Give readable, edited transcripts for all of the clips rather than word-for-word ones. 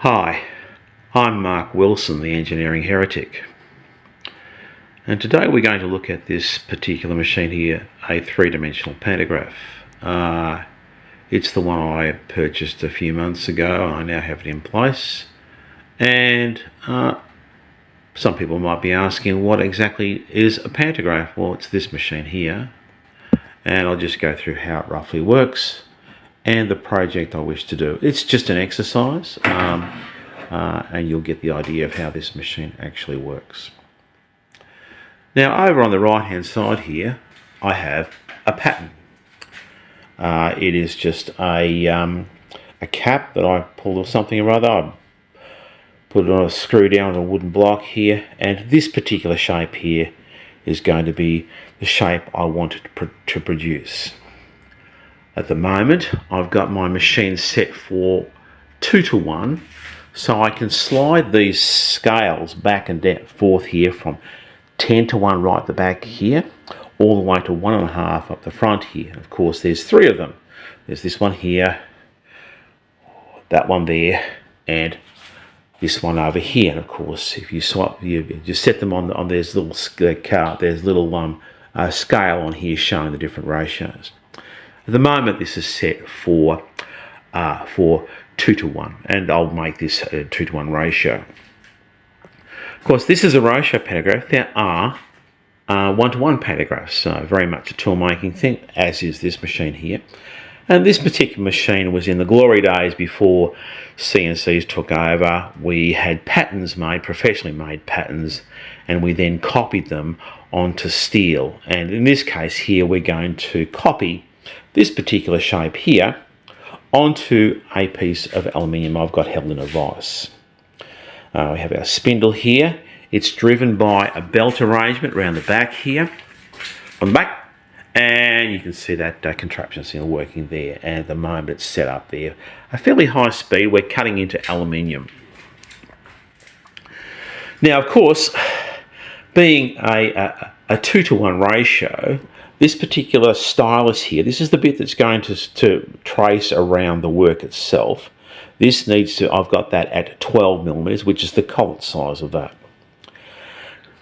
Hi, I'm Mark Wilson, the Engineering Heretic, and today we're going to look at this particular machine here, a three-dimensional pantograph. It's the one I purchased a few months ago. I now have it in place, and some people might be asking, what exactly is a pantograph? Well, it's this machine here, and I'll just go through how it roughly works and the project I wish to do. It's just an exercise, and you'll get the idea of how this machine actually works. Now, over on the right hand side here, I have a pattern. It is just a cap that I pulled or something or other. I put it on a screw down on a wooden block here, and this particular shape here is going to be the shape I wanted to produce. At the moment, I've got my machine set for 2:1, so I can slide these scales back and forth here from 10:1 right at the back here, all the way to 1.5 up the front here. Of course, there's 3 of them. There's this one here, that one there, and this one over here. And of course, if you swap, you just set them on there's little scale on here showing the different ratios. At the moment, this is set for 2:1, and I'll make this a 2:1 ratio. Of course, this is a ratio pantograph. There are 1:1 pantographs, so very much a tool making thing, as is this machine here. And this particular machine was in the glory days before CNCs took over. We had patterns made, professionally made patterns, and we then copied them onto steel. And in this case here, we're going to copy this particular shape here onto a piece of aluminium I've got held in a vise. We have our spindle here. It's driven by a belt arrangement around the back here, on the back, and you can see that contraption still working there, and at the moment it's set up there. A fairly high speed, we're cutting into aluminium. Now, of course, being a 2:1 ratio, this particular stylus here, this is the bit that's going to trace around the work itself. This needs to, I've got that at 12 millimeters, which is the collet size of that.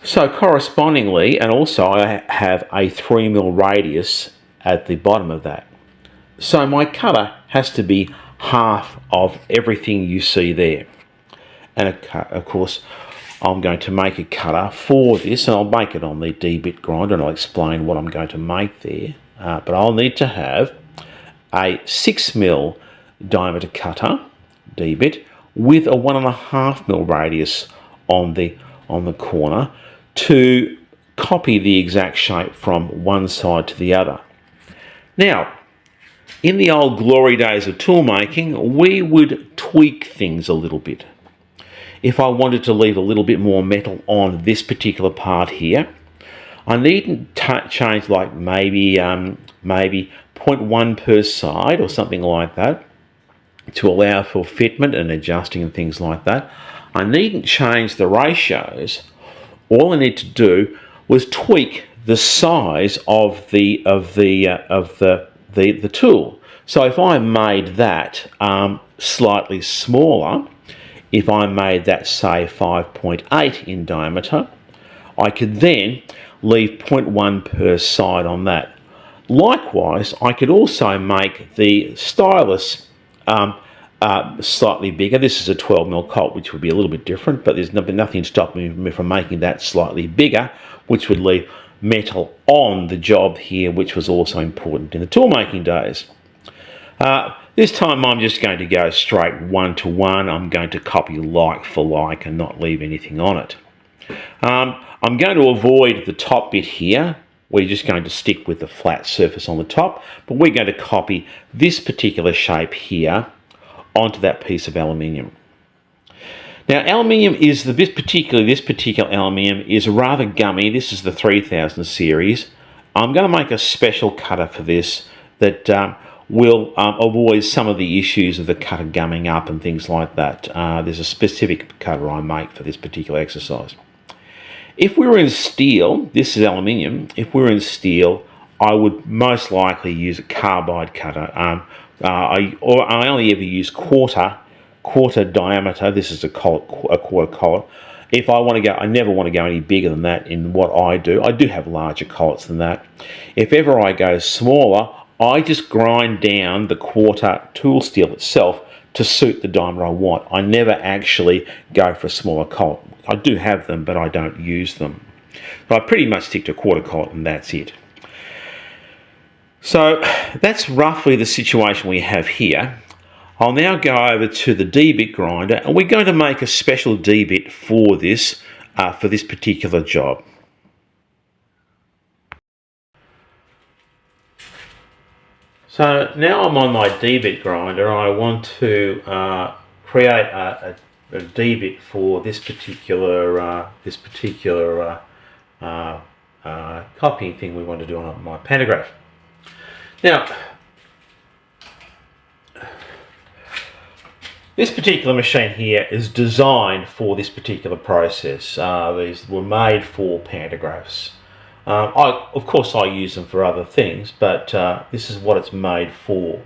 So correspondingly, and also I have a 3mm radius at the bottom of that. So my cutter has to be half of everything you see there. And of course, I'm going to make a cutter for this, and I'll make it on the D-bit grinder, and I'll explain what I'm going to make there. But I'll need to have a 6mm diameter cutter, D-bit, with a 1.5mm radius on the corner to copy the exact shape from one side to the other. Now, in the old glory days of tool making, we would tweak things a little bit. If I wanted to leave a little bit more metal on this particular part here, I needn't change like maybe 0.1 per side or something like that to allow for fitment and adjusting and things like that. I needn't change the ratios. All I need to do was tweak the size of the tool. So if I made that slightly smaller, if I made that, say, 5.8 in diameter, I could then leave 0.1 per side on that. Likewise, I could also make the stylus slightly bigger. This is a 12mm colt, which would be a little bit different, but there's nothing stopping me from making that slightly bigger, which would leave metal on the job here, which was also important in the tool making days. This time I'm just going to go straight 1:1. I'm going to copy like for like and not leave anything on it. I'm going to avoid the top bit here. We're just going to stick with the flat surface on the top, but we're going to copy this particular shape here onto that piece of aluminium. Now, aluminium is, this particular aluminium is rather gummy. This is the 3000 series. I'm going to make a special cutter for this that will avoid some of the issues of the cutter gumming up and things like that. There's a specific cutter I make for this particular exercise. If we were in steel, this is aluminium, if we were in steel, I would most likely use a carbide cutter. I only ever use quarter quarter diameter. This is a quarter collet. If I want to go, I never want to go any bigger than that in what I do. I do have larger collets than that. If ever I go smaller, I just grind down the quarter tool steel itself to suit the diameter I want. I never actually go for a smaller collet. I do have them, but I don't use them. So I pretty much stick to a quarter collet and that's it. So that's roughly the situation we have here. I'll now go over to the D-bit grinder, and we're going to make a special D-bit for this particular job. So now I'm on my D-bit grinder. I want to create a D-bit for this particular copying thing we want to do on my pantograph. Now, this particular machine here is designed for this particular process. These were made for pantographs. Of course I use them for other things, but this is what it's made for.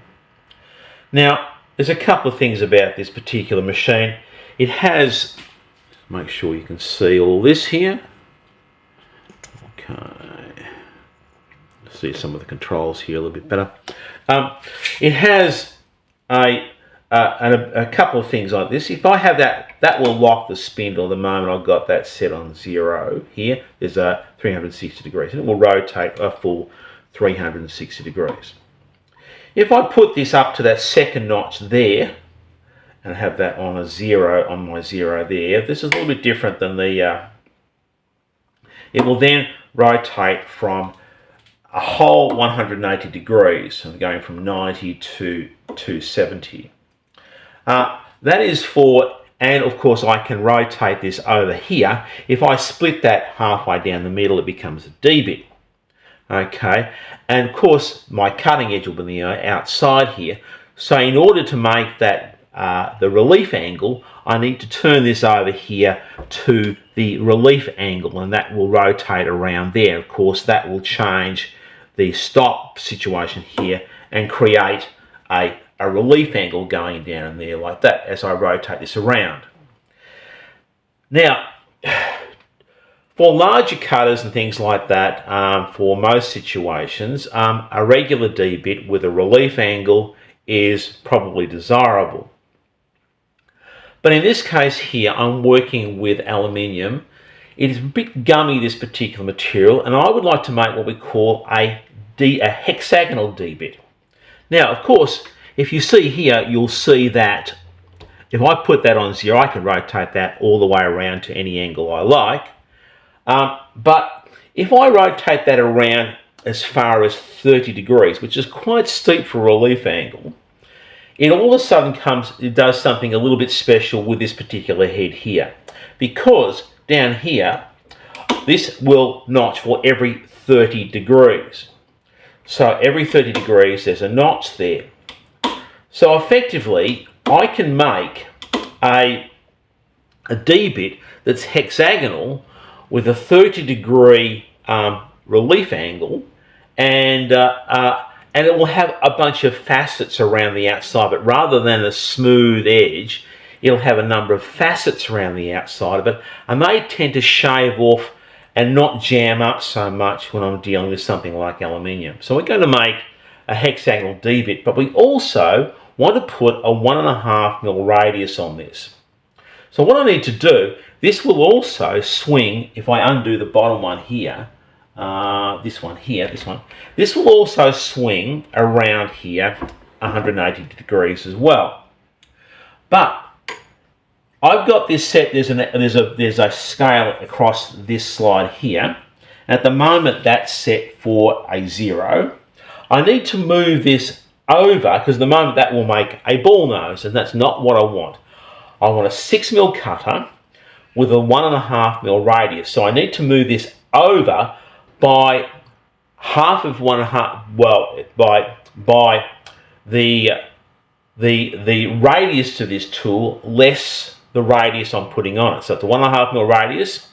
Now, there's a couple of things about this particular machine. It has, make sure you can see all this here. Okay, see some of the controls here a little bit better. It has a couple of things like this. If I have that will lock the spindle. At the moment I've got that set on 0 here. There's a 360 degrees, and it will rotate a full 360 degrees. If I put this up to that second notch there, and have that on a 0, on my 0 there, this is a little bit different than the, it will then rotate from a whole 180 degrees, so going from 90 to 270. That is for, and of course I can rotate this over here. If I split that halfway down the middle, it becomes a D-bit. Okay, and of course my cutting edge will be outside here. So in order to make that the relief angle, I need to turn this over here to the relief angle, and that will rotate around there. Of course, that will change the stop situation here and create a relief angle going down there like that as I rotate this around. Now, for larger cutters and things like that, for most situations, a regular D-bit with a relief angle is probably desirable. But in this case here, I'm working with aluminium. It is a bit gummy, this particular material, and I would like to make what we call a hexagonal D-bit. Now, of course, if you see here, you'll see that if I put that on 0, I can rotate that all the way around to any angle I like. But if I rotate that around as far as 30 degrees, which is quite steep for a relief angle, it all of a sudden it does something a little bit special with this particular head here. Because down here, this will notch for every 30 degrees. So every 30 degrees, there's a notch there. So effectively, I can make a D-bit that's hexagonal with a 30 degree relief angle, and it will have a bunch of facets around the outside of it. Rather than a smooth edge, it'll have a number of facets around the outside of it, and they tend to shave off and not jam up so much when I'm dealing with something like aluminium. So we're going to make a hexagonal D-bit, but we also want to put a 1.5mm radius on this. So what I need to do, this will also swing, if I undo the bottom one here, this will also swing around here 180 degrees as well. But I've got this set, there's a scale across this slide here. At the moment that's set for a 0. I need to move this over, because at the moment that will make a ball nose, and that's not what I want. I want a 6mm cutter with a 1.5mm radius. So I need to move this over by half of 1.5, well, by the radius to this tool less the radius I'm putting on it. So it's a 1.5mm radius.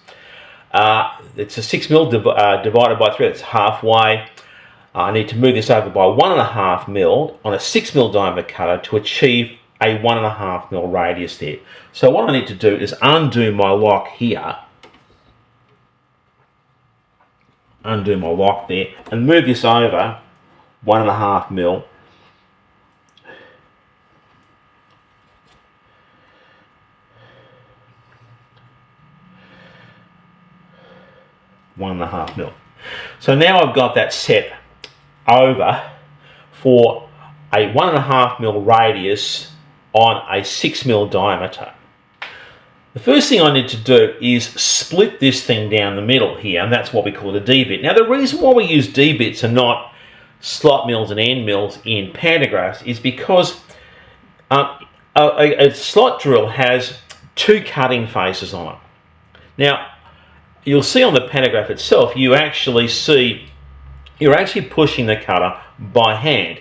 It's a 6mm divided by 3. That's halfway. I need to move this over by 1.5mm on a 6mm diameter cutter to achieve a 1.5mm radius there. So what I need to do is undo my lock here, undo my lock there, and move this over 1.5mm. So now I've got that set over for a 1.5mm radius on a 6mm diameter. The first thing I need to do is split this thing down the middle here, and that's what we call the D-bit. Now the reason why we use D-bits and not slot mills and end mills in pantographs is because a slot drill has two cutting faces on it. Now you'll see on the pantograph itself, you're actually pushing the cutter by hand.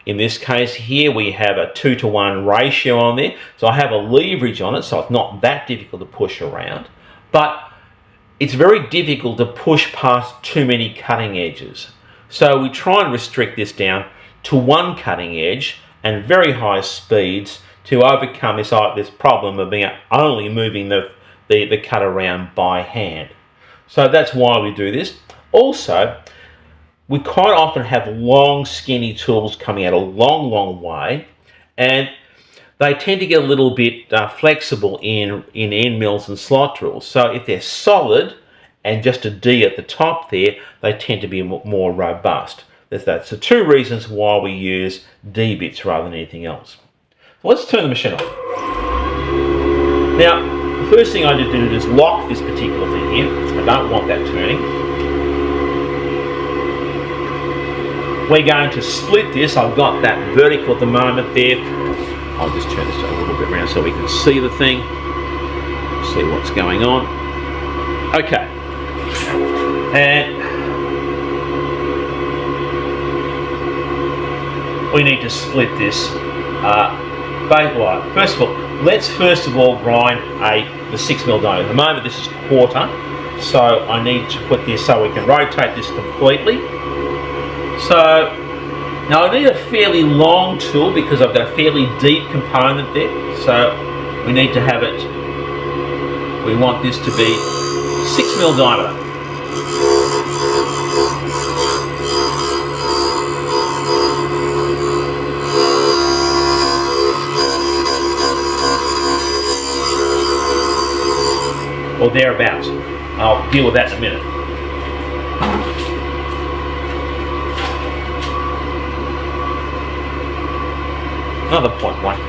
In this case here we have a 2-to-1 ratio on there, so I have a leverage on it, so it's not that difficult to push around, but it's very difficult to push past too many cutting edges. So we try and restrict this down to one cutting edge and very high speeds to overcome this problem of being only moving the cut around by hand. So that's why we do this. Also, we quite often have long, skinny tools coming out a long way, and they tend to get a little bit flexible in end mills and slot drills. So if they're solid and just a D at the top there, they tend to be more robust. That's the two reasons why we use D-bits rather than anything else. So let's turn the machine off. Now, the first thing I need to do is lock this particular thing here. I don't want that turning. We're going to split this. I've got that vertical at the moment there. I'll just turn this a little bit around so we can see the thing, see what's going on. Okay, and we need to split this. First of all, let's grind the 6mm diameter. At the moment this is quarter, so I need to put this so we can rotate this completely. So now I need a fairly long tool because I've got a fairly deep component there. So we need to have it, we want this to be 6mm diameter. Or thereabouts. I'll deal with that in a minute. Another 0.1. Right.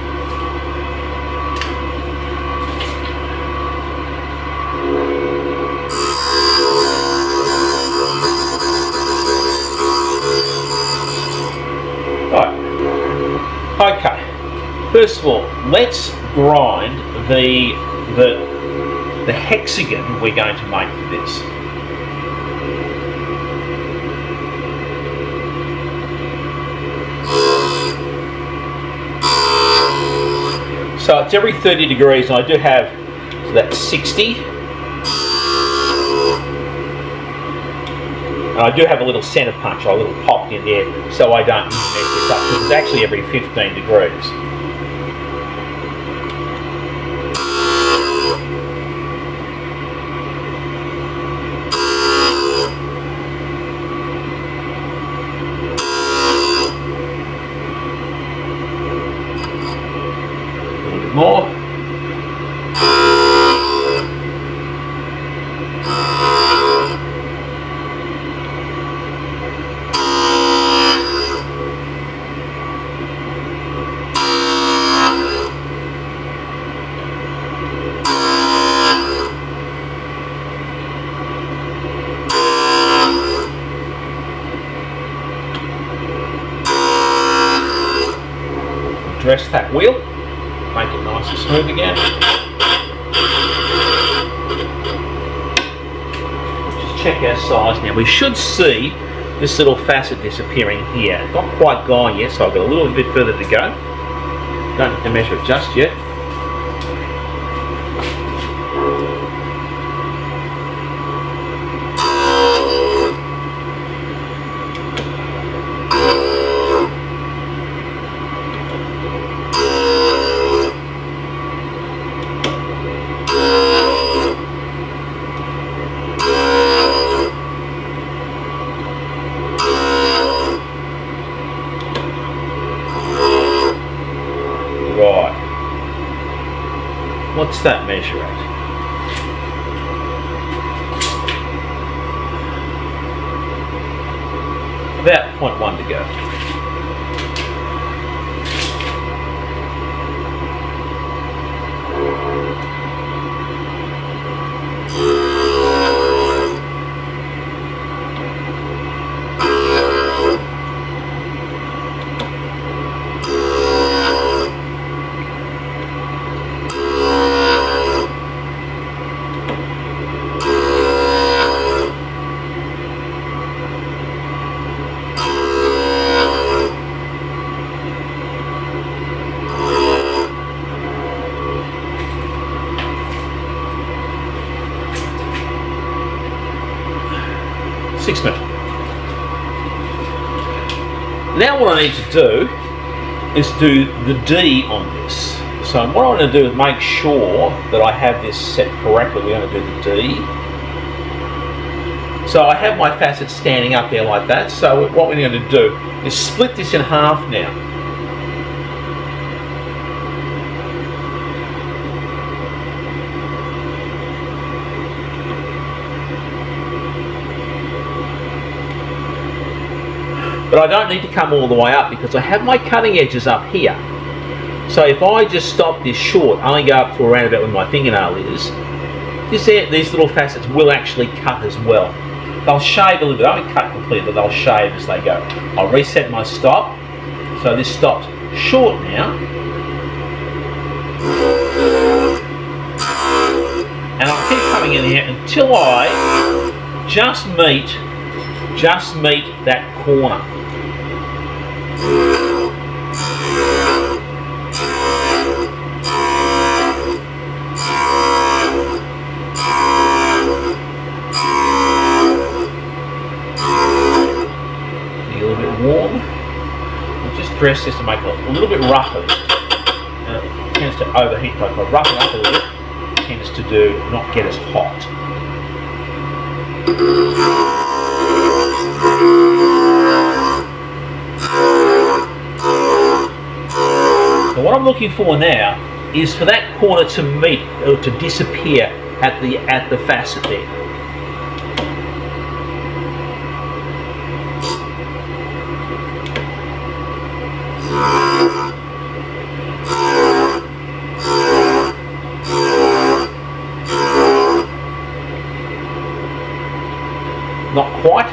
Okay. First of all, let's grind the hexagon we're going to make for this. So it's every 30 degrees, and I do have, so that's 60. And I do have a little centre punch, a little pop in there, so I don't mess this up, because it's actually every 15 degrees. More. Dress that wheel. Make it nice and smooth again. Just check our size now. We should see this little facet disappearing here. Not quite gone yet, so I've got a little bit further to go. Don't need to measure it just yet. What's that measure at? About 0.1 to go. Now what I need to do is do the D on this. So what I'm going to do is make sure that I have this set correctly. We're going to do the D. So I have my facets standing up there like that. So what we're going to do is split this in half now. But I don't need to come all the way up because I have my cutting edges up here. So if I just stop this short, only go up to around about where my fingernail is, these little facets will actually cut as well. They'll shave a little bit. They won't cut completely, but they'll shave as they go. I'll reset my stop. So this stops short now. And I'll keep coming in here until I just meet that corner. A little bit warm. I'll just press this to make it a little bit rougher. And it tends to overheat. If I roughen up a little bit, it tends to not get as hot. So what I'm looking for now is for that corner to meet or to disappear at the facet there. Not quite.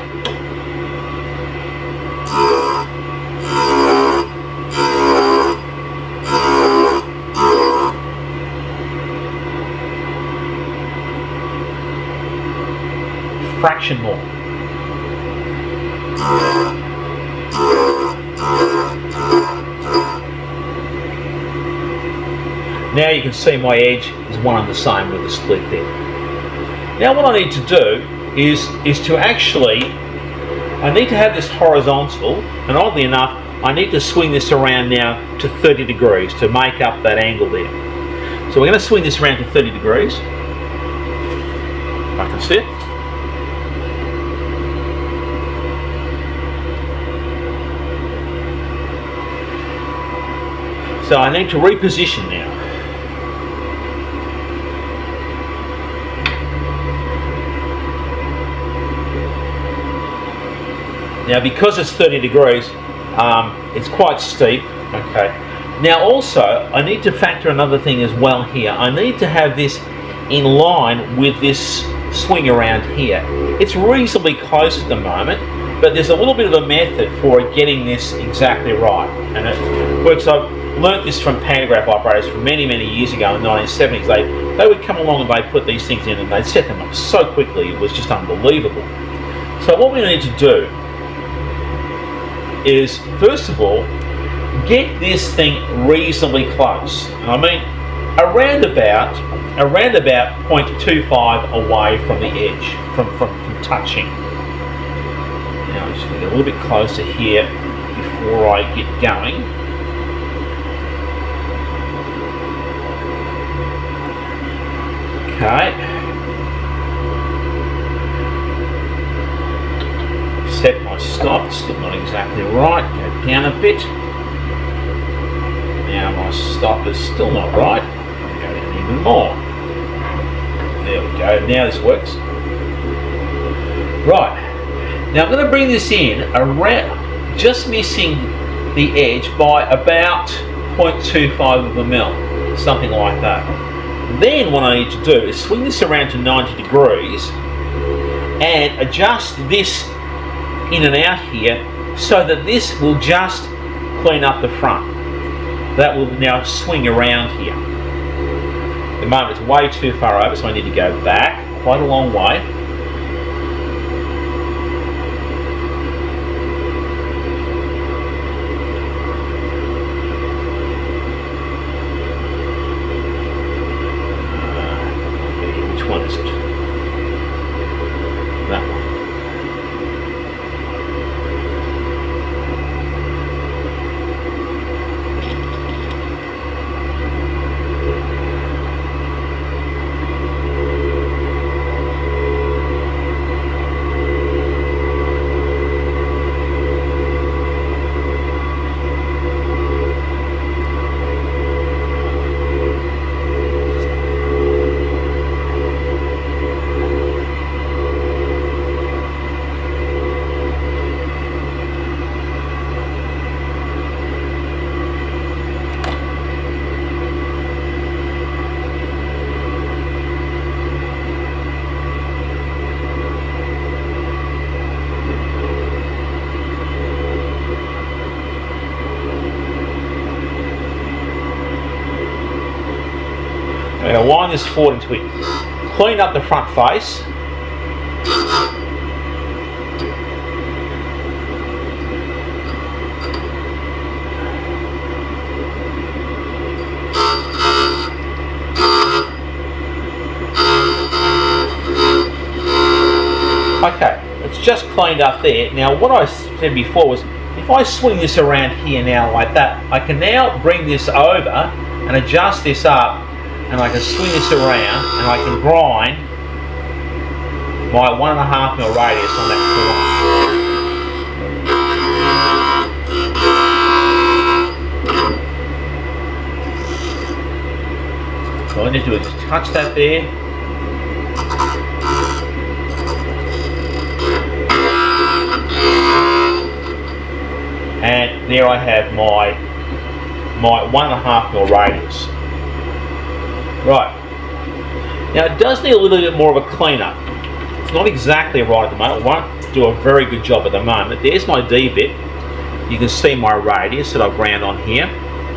Fraction more. Now you can see my edge is one and the same with the split there. Now what I need to do is to actually, I need to have this horizontal, and oddly enough, I need to swing this around now to 30 degrees to make up that angle there. So we're going to swing this around to 30 degrees. If I can see it. So I need to reposition now. Now because it's 30 degrees, it's quite steep, okay. Now also, I need to factor another thing as well here. I need to have this in line with this swing around here. It's reasonably close at the moment, but there's a little bit of a method for getting this exactly right. And it works, I've learnt this from pantograph operators from many years ago in the 1970s. They would come along and they'd put these things in and they'd set them up so quickly, it was just unbelievable. So what we need to do is, first of all, get this thing reasonably close. And I mean around about 0.25 away from the edge, from touching. Now I'm just going to get a little bit closer here before I get going. Okay. Set my stop, still not exactly right, go down a bit. Now my stop is still not right, go down even more. There we go, now this works. Right, now I'm going to bring this in around, just missing the edge by about 0.25 of a mil, something like that. Then what I need to do is swing this around to 90 degrees and adjust this in and out here so that this will just clean up the front. That will now swing around here. At the moment it's way too far over, so I need to go back quite a long way. Which one is it? That one. I'm going to wind this forward into it. Clean up the front face. Okay, it's just cleaned up there. Now what I said before was, if I swing this around here now like that, I can now bring this over and adjust this up, and I can swing this around and I can grind my 1.5 mil radius on that corner. So all I need to do is just touch that there. And there I have my 1.5 mil radius. Right, now it does need a little bit more of a cleanup. It's not exactly right at the moment. It won't do a very good job at the moment. There's my D bit. You can see my radius that I've ground on here.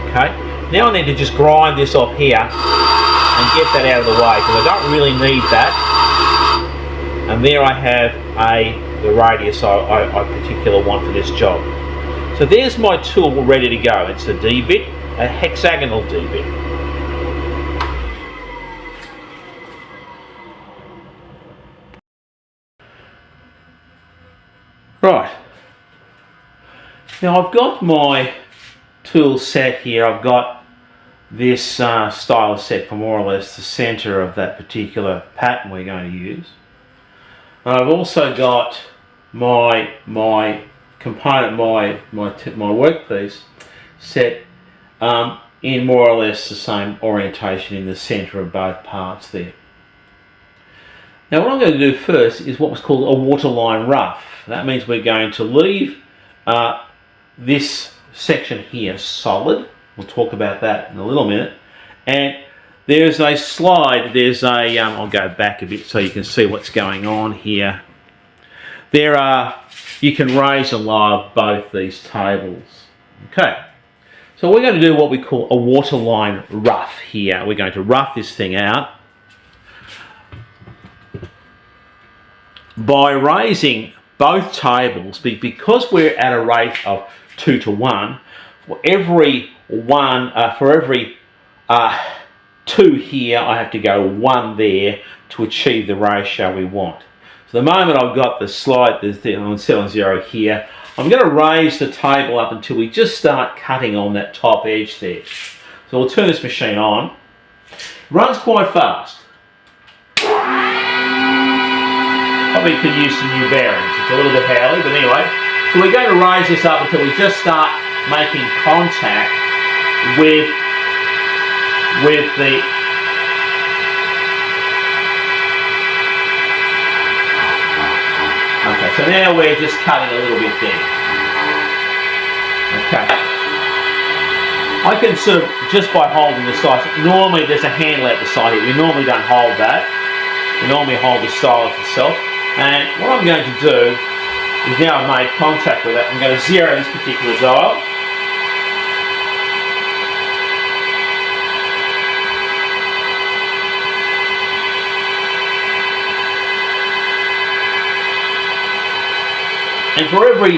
Okay, now I need to just grind this off here and get that out of the way, because I don't really need that. And there I have the radius I particularly want for this job. So there's my tool ready to go. It's a D bit, a hexagonal D bit. Right, now I've got my tool set here. I've got this stylus set for more or less the center of that particular pattern we're going to use. And I've also got my component, my workpiece set in more or less the same orientation in the center of both parts there. Now what I'm going to do first is what was called a waterline rough. That means we're going to leave this section here solid. We'll talk about that in a little minute. And there's a slide, I'll go back a bit so you can see what's going on here. You can raise and lower both these tables. Okay, so we're going to do what we call a waterline rough here. We're going to rough this thing out by raising both tables, because we're at a rate of 2 to 1. For every 2 here, I have to go 1 there to achieve the ratio we want. So the moment I've got the slide on 7 here, I'm going to raise the table up until we just start cutting on that top edge there. So we'll turn this machine on. It runs quite fast. Probably could use some new bearings. It's a little bit howly, but anyway. So we're going to raise this up until we just start making contact with the So now we're just cutting a little bit there. Okay. I can serve just by holding the stylus. Normally there's a handle at the side here. We normally don't hold that. We normally hold the stylus itself. And what I'm going to do is, now I've made contact with it, I'm going to zero this particular dial. And for every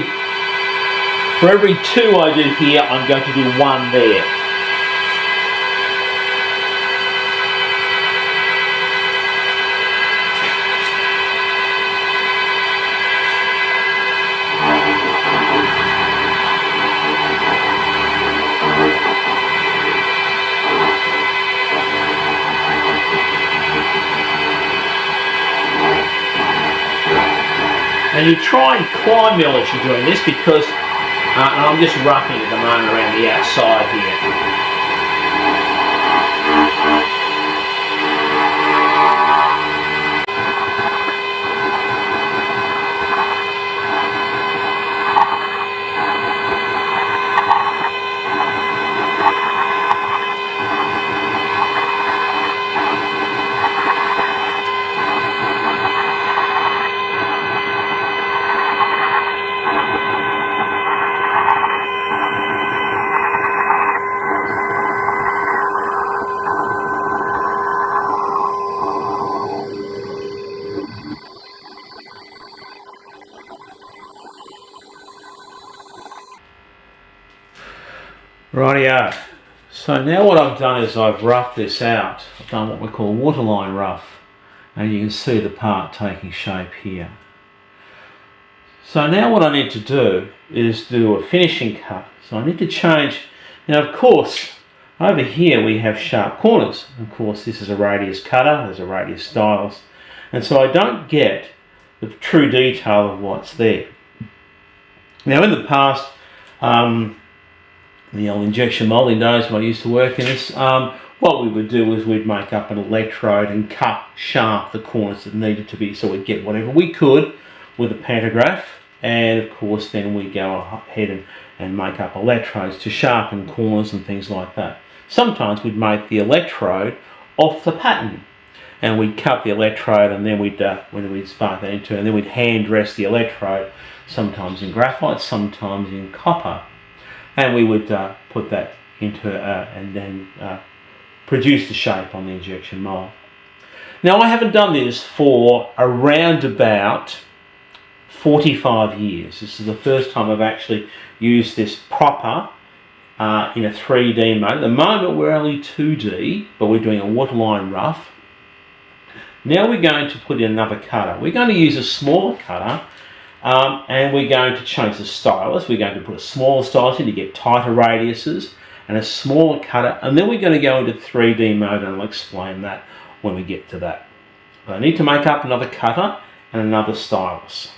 2 I do here, I'm going to do 1 there. And you try and climb mill as you're doing this, because I'm just roughing at the moment around the outside here. Rightio. So now what I've done is I've roughed this out. I've done what we call waterline rough, and you can see the part taking shape here. So now what I need to do is do a finishing cut. So I need to change. Now of course over here we have sharp corners. Of course this is a radius cutter, there's a radius stylus, and so I don't get the true detail of what's there. Now in the past, the old injection moulding days when I used to work in this, what we would do is we'd make up an electrode and cut sharp the corners that needed to be, so we'd get whatever we could with a pantograph, and of course then we go ahead and make up electrodes to sharpen corners and things like that. Sometimes we'd make the electrode off the pattern, and we'd cut the electrode, and then we'd spark that into, and then we'd hand dress the electrode, sometimes in graphite, sometimes in copper. And we would put that into and then produce the shape on the injection mold. Now I haven't done this for around about 45 years. This is the first time I've actually used this proper in a 3D mode. At the moment we're only 2D, but we're doing a waterline rough. Now we're going to put in another cutter. We're going to use a smaller cutter. And we're going to change the stylus. We're going to put a smaller stylus in to get tighter radiuses, and a smaller cutter, and then we're going to go into 3D mode, and I'll explain that when we get to that. But I need to make up another cutter and another stylus.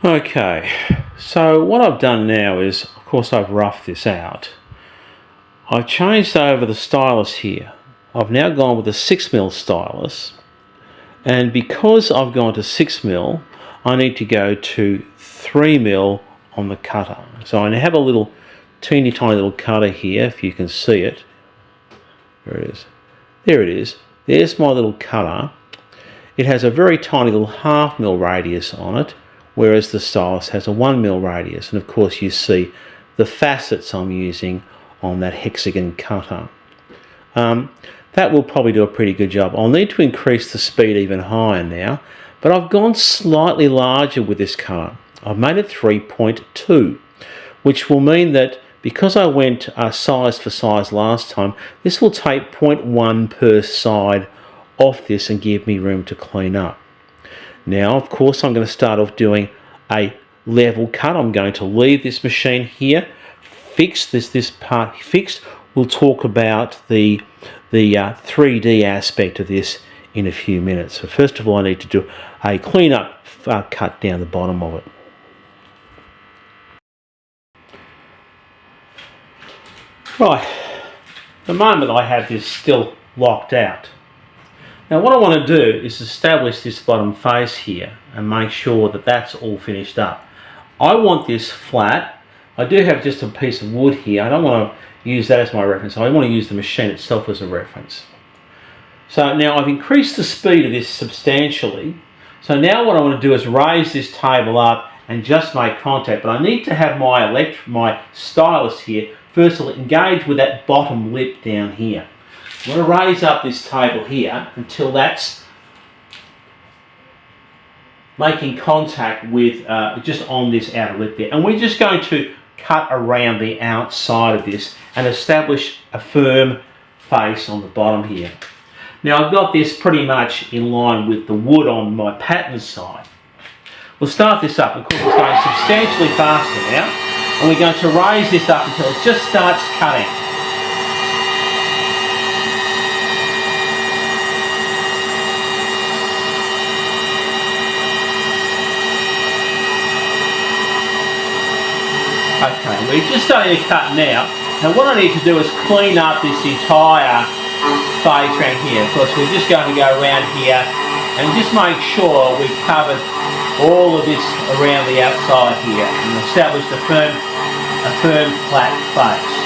Okay, so what I've done now is, of course I've roughed this out. I've changed over the stylus here. I've now gone with a 6mm stylus, and because I've gone to 6mm, I need to go to 3mm on the cutter. So I have a little teeny tiny little cutter here, if you can see it. There it is. There it is. There's my little cutter. It has a very tiny little 0.5mm radius on it, whereas the stylus has a 1mm radius, and of course you see the facets I'm using on that hexagon cutter. That will probably do a pretty good job. I'll need to increase the speed even higher now, but I've gone slightly larger with this cutter. I've made it 3.2, which will mean that because I went size for size last time, this will take 0.1 per side off this and give me room to clean up. Now, of course, I'm going to start off doing a level cut. I'm going to leave this machine here, fix this part fixed. We'll talk about the 3D aspect of this in a few minutes. So first of all, I need to do a clean up cut down the bottom of it. Right, the moment I have this still locked out. Now what I want to do is establish this bottom face here and make sure that that's all finished up. I want this flat. I do have just a piece of wood here. I don't want to use that as my reference. I want to use the machine itself as a reference. So now I've increased the speed of this substantially. So now what I want to do is raise this table up and just make contact. But I need to have my stylus here first of all engage with that bottom lip down here. I'm going to raise up this table here until that's making contact with just on this outer lip there. And we're just going to cut around the outside of this and establish a firm face on the bottom here. Now I've got this pretty much in line with the wood on my pattern side. We'll start this up. Of course it's going substantially faster now, and we're going to raise this up until it just starts cutting. Okay, we're just starting to cut now. Now what I need to do is clean up this entire face around here. Of course we're just going to go around here and just make sure we've covered all of this around the outside here and established a firm flat face.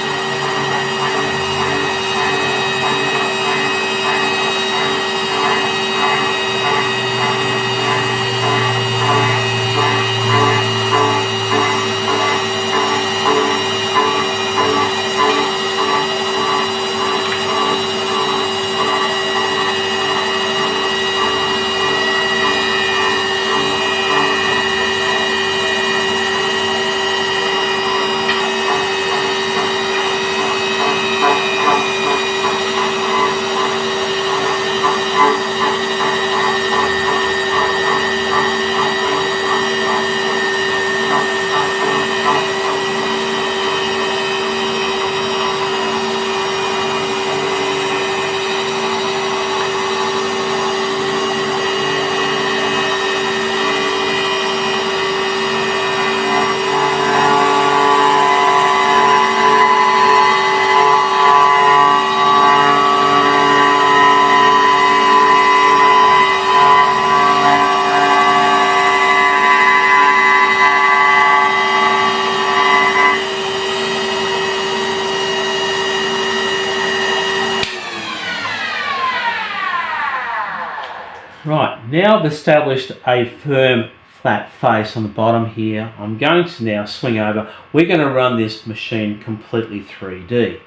Right, now I've established a firm flat face on the bottom here. I'm going to now swing over. We're going to run this machine completely 3D.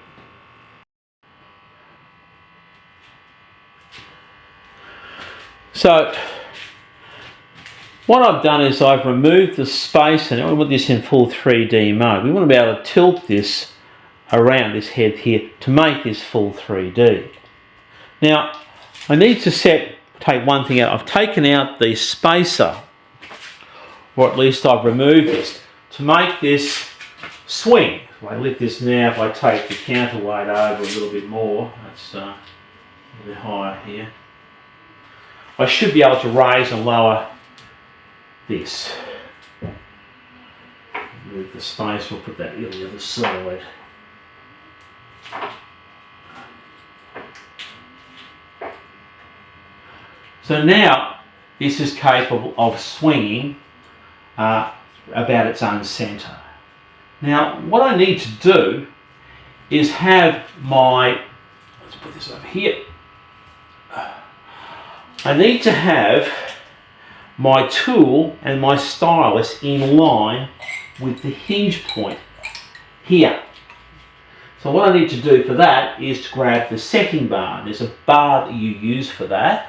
So what I've done is I've removed the space, and I want this in full 3D mode. We want to be able to tilt this around this head here to make this full 3D. Now I need to take one thing out. I've taken out the spacer, or at least I've removed this to make this swing. If I lift this now, if I take the counterweight over a little bit more, that's a little bit higher here, I should be able to raise and lower this. Move the space, we'll put that on the other side. So now this is capable of swinging about its own centre. Now what I need to do is have let's put this over here. I need to have my tool and my stylus in line with the hinge point here. So what I need to do for that is to grab the setting bar. There's a bar that you use for that.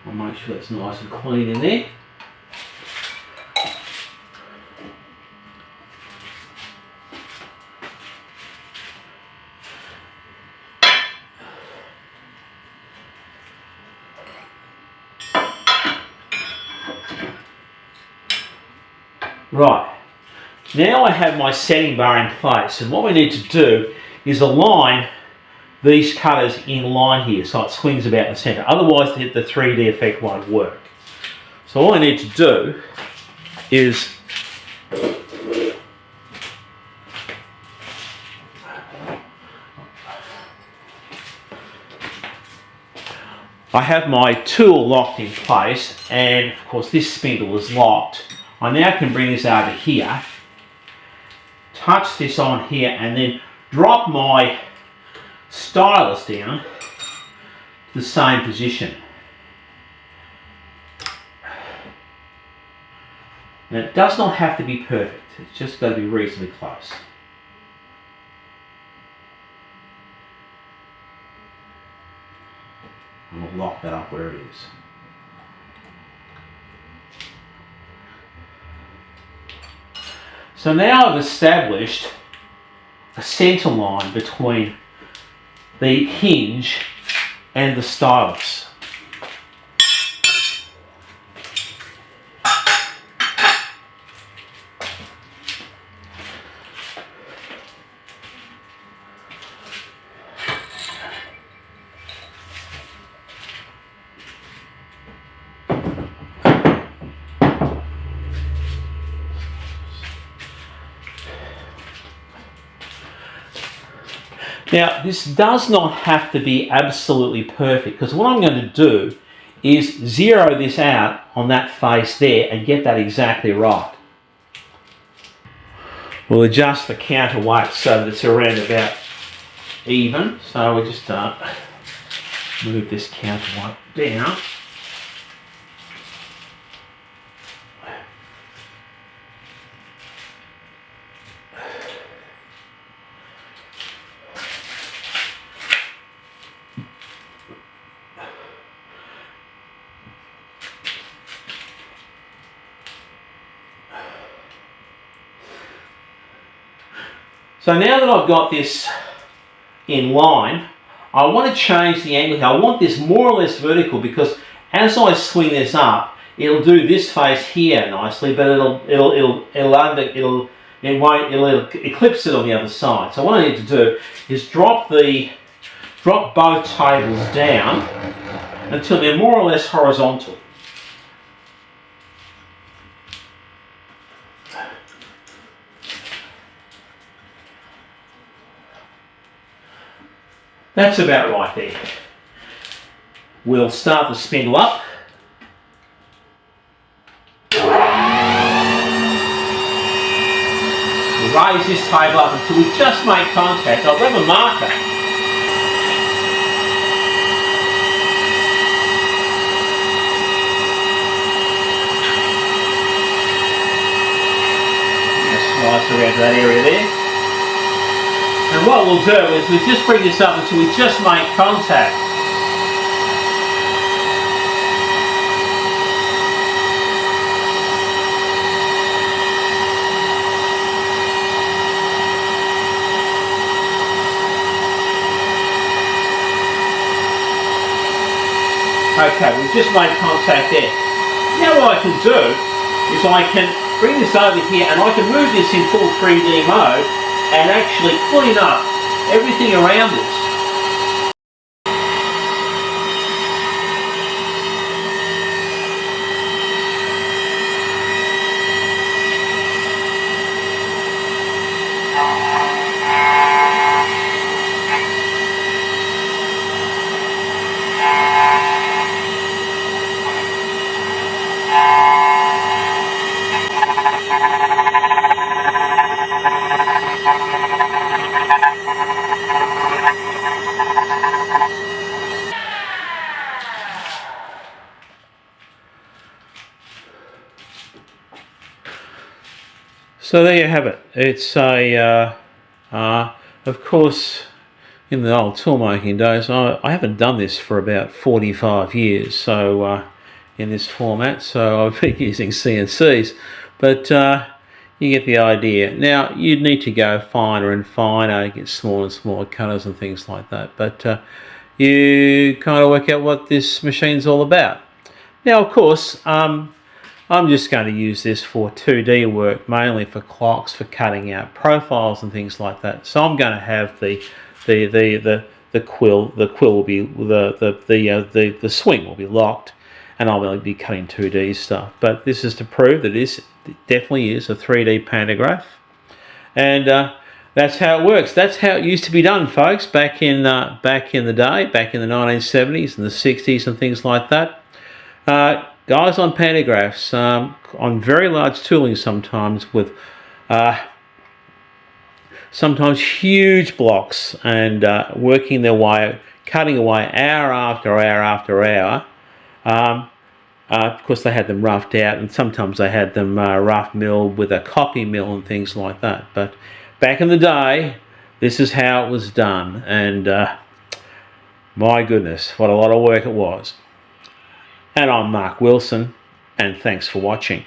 I'll make sure it's nice and clean in there. Right, now I have my setting bar in place, and what we need to do is align these cutters in line here so it swings about the centre. Otherwise the 3D effect won't work. So all I need to do is I have my tool locked in place, and of course this spindle is locked. I now can bring this over here, touch this on here, and then drop my stylus down to the same position. Now it does not have to be perfect, it's just got to be reasonably close. And we'll lock that up where it is. So now I've established a centre line between the hinge and the stylus. Now, this does not have to be absolutely perfect, because what I'm going to do is zero this out on that face there and get that exactly right. We'll adjust the counterweight so that it's around about even. So we just move this counterweight down. So now that I've got this in line, I want to change the angle here. I want this more or less vertical, because as I swing this up, it'll do this face here nicely, but it'll eclipse it on the other side. So what I need to do is drop both tables down until they're more or less horizontal. That's about right there. We'll start the spindle up. We'll raise this table up until we just make contact. I'll grab a marker. Slice around to that area there. And what we'll do is we'll just bring this up until we just make contact. Okay, we've just made contact there. Now what I can do is I can bring this over here and I can move this in full 3D mode and actually clean up everything around this. So there you have it. It's of course, in the old tool making days, I haven't done this for about 45 years, so in this format, so I've been using CNCs, but you get the idea. Now, you'd need to go finer and finer, get smaller and smaller cutters and things like that, but you kind of work out what this machine's all about. Now, of course, I'm just going to use this for 2D work, mainly for clocks, for cutting out profiles and things like that. So I'm going to have the quill will be the swing will be locked, and I'll be cutting 2D stuff. But this is to prove that this definitely is a 3D pantograph, and That's how it works. That's how it used to be done, folks, back in the day, back in the 1970s and the 60s and things like that. Guys on pantographs, on very large tooling sometimes, with sometimes huge blocks, and working their way, cutting away hour after hour after hour. Of course, they had them roughed out, and sometimes they had them rough milled with a copy mill and things like that. But back in the day, this is how it was done, and my goodness, what a lot of work it was. And I'm Mark Wilson, and thanks for watching.